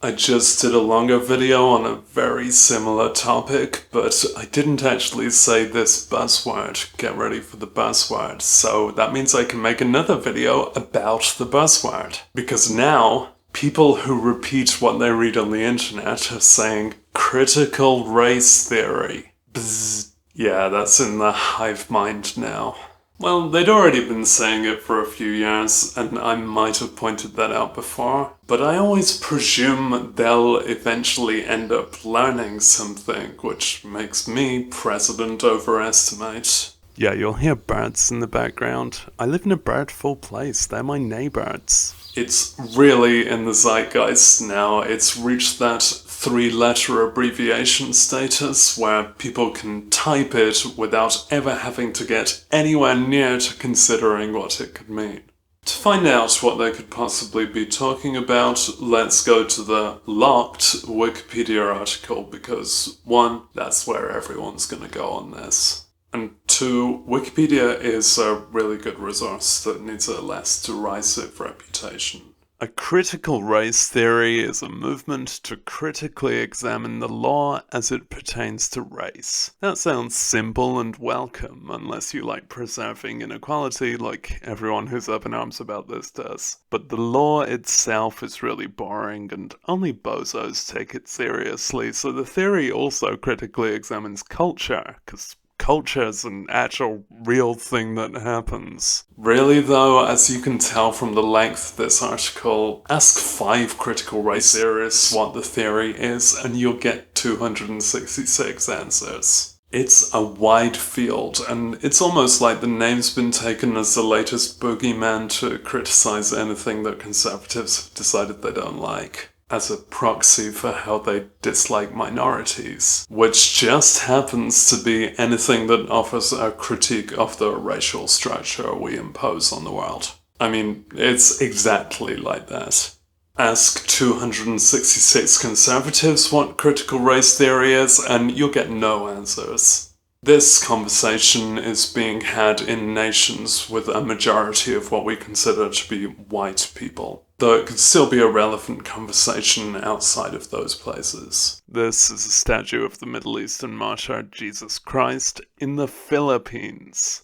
I just did a longer video on a very similar topic, but I didn't actually say this buzzword. Get ready for the buzzword. So that means I can make another video about the buzzword. Because now, people who repeat what they read on the internet are saying critical race theory. Bzz. Yeah, that's in the hive mind now. Well, they'd already been saying it for a few years, and I might have pointed that out before, but I always presume they'll eventually end up learning something, which makes me President Overestimate. Yeah, you'll hear birds in the background. I live in a bird-full place. They're my neighbors. It's really in the zeitgeist now. It's reached that three-letter abbreviation status where people can type it without ever having to get anywhere near to considering what it could mean. To find out what they could possibly be talking about, let's go to the locked Wikipedia article because 1, that's where everyone's gonna go on this. And 2, Wikipedia is a really good resource that needs a less derisive reputation. A critical race theory is a movement to critically examine the law as it pertains to race. That sounds simple and welcome, unless you like preserving inequality like everyone who's up in arms about this does. But the law itself is really boring and only bozos take it seriously, so the theory also critically examines culture, because culture's an actual real thing that happens. Really though, as you can tell from the length of this article, ask 5 critical race theorists what the theory is and you'll get 266 answers. It's a wide field, and it's almost like the name's been taken as the latest boogeyman to criticize anything that conservatives have decided they don't like, as a proxy for how they dislike minorities, which just happens to be anything that offers a critique of the racial structure we impose on the world. I mean, it's exactly like that. Ask 266 conservatives what critical race theory is, and you'll get no answers. This conversation is being had in nations with a majority of what we consider to be white people, though it could still be a relevant conversation outside of those places. This is a statue of the Middle Eastern martyr Jesus Christ in the Philippines.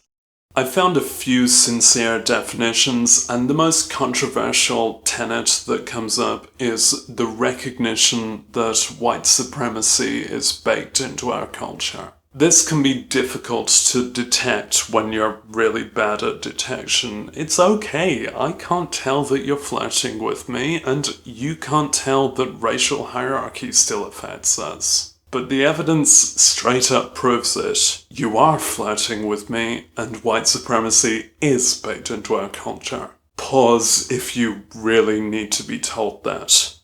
I found a few sincere definitions, and the most controversial tenet that comes up is the recognition that white supremacy is baked into our culture. This can be difficult to detect when you're really bad at detection. It's okay, I can't tell that you're flirting with me, and you can't tell that racial hierarchy still affects us. But the evidence straight up proves it. You are flirting with me, and white supremacy is baked into our culture. Pause if you really need to be told that.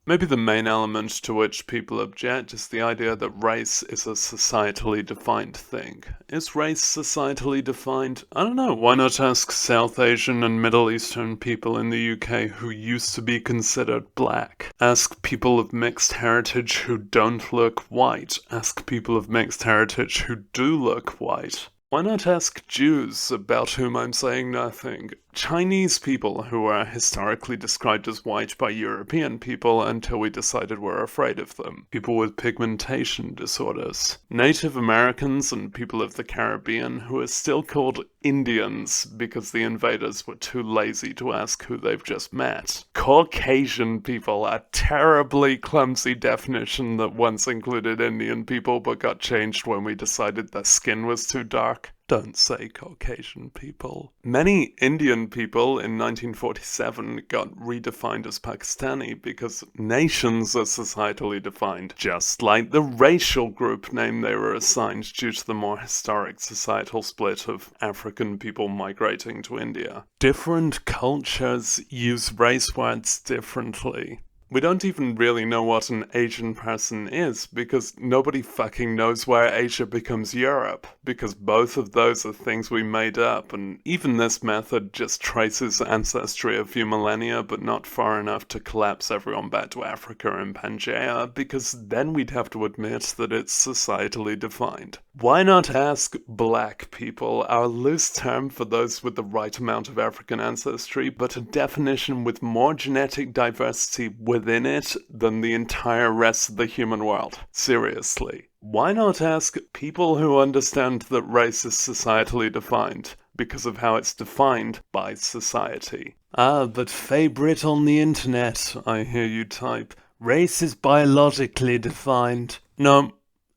Maybe the main element to which people object is the idea that race is a societally defined thing. Is race societally defined? I don't know. Why not ask South Asian and Middle Eastern people in the UK who used to be considered black? Ask people of mixed heritage who don't look white. Ask people of mixed heritage who do look white. Why not ask Jews, about whom I'm saying nothing? Chinese people, who are historically described as white by European people until we decided we're afraid of them. People with pigmentation disorders. Native Americans and people of the Caribbean who are still called Indians because the invaders were too lazy to ask who they've just met. Caucasian people, a terribly clumsy definition that once included Indian people but got changed when we decided their skin was too dark. Don't say Caucasian people. Many Indian people in 1947 got redefined as Pakistani because nations are societally defined, just like the racial group name they were assigned due to the more historic societal split of African people migrating to India. Different cultures use race words differently. We don't even really know what an Asian person is, because nobody fucking knows where Asia becomes Europe, because both of those are things we made up, and even this method just traces ancestry a few millennia, but not far enough to collapse everyone back to Africa and Pangaea, because then we'd have to admit that it's societally defined. Why not ask black people, our loose term for those with the right amount of African ancestry, but a definition with more genetic diversity within it than the entire rest of the human world? Seriously. Why not ask people who understand that race is societally defined because of how it's defined by society? Ah, but favorite on the internet, I hear you type. Race is biologically defined. No,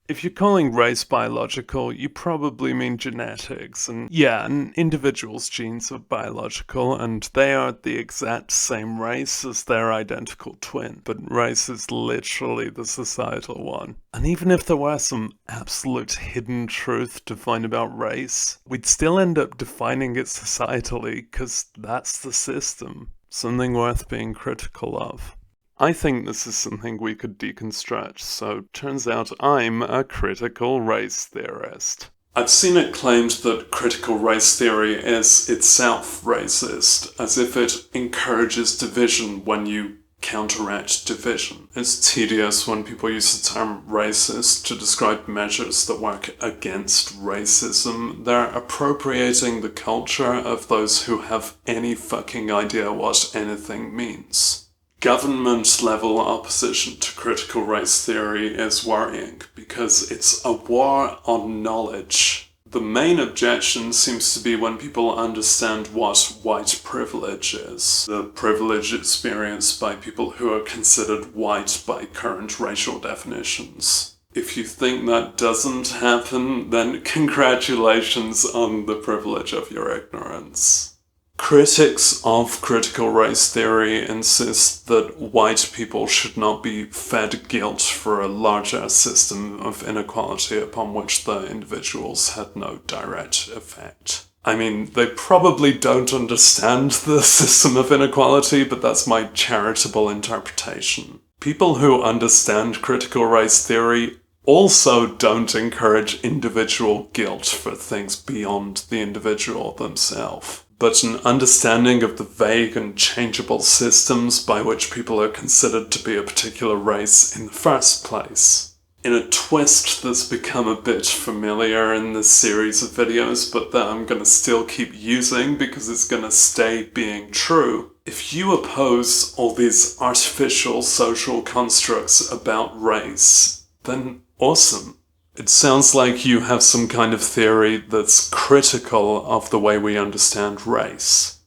if you're calling race biological, you probably mean genetics. And yeah, an individual's genes are biological, and they are the exact same race as their identical twin. But race is literally the societal one. And even if there were some absolute hidden truth to find about race, we'd still end up defining it societally, because that's the system. Something worth being critical of. I think this is something we could deconstruct, so turns out I'm a critical race theorist. I've seen it claimed that critical race theory is itself racist, as if it encourages division when you counteract division. It's tedious when people use the term racist to describe measures that work against racism. They're appropriating the culture of those who have any fucking idea what anything means. Government-level opposition to critical race theory is worrying because it's a war on knowledge. The main objection seems to be when people understand what white privilege is, the privilege experienced by people who are considered white by current racial definitions. If you think that doesn't happen, then congratulations on the privilege of your ignorance. Critics of critical race theory insist that white people should not be fed guilt for a larger system of inequality upon which the individuals had no direct effect. I mean, they probably don't understand the system of inequality, but that's my charitable interpretation. People who understand critical race theory also don't encourage individual guilt for things beyond the individual themselves, but an understanding of the vague and changeable systems by which people are considered to be a particular race in the first place. In a twist that's become a bit familiar in this series of videos, but that I'm gonna still keep using because it's gonna stay being true. If you oppose all these artificial social constructs about race, then awesome. It sounds like you have some kind of theory that's critical of the way we understand race.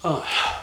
Ah.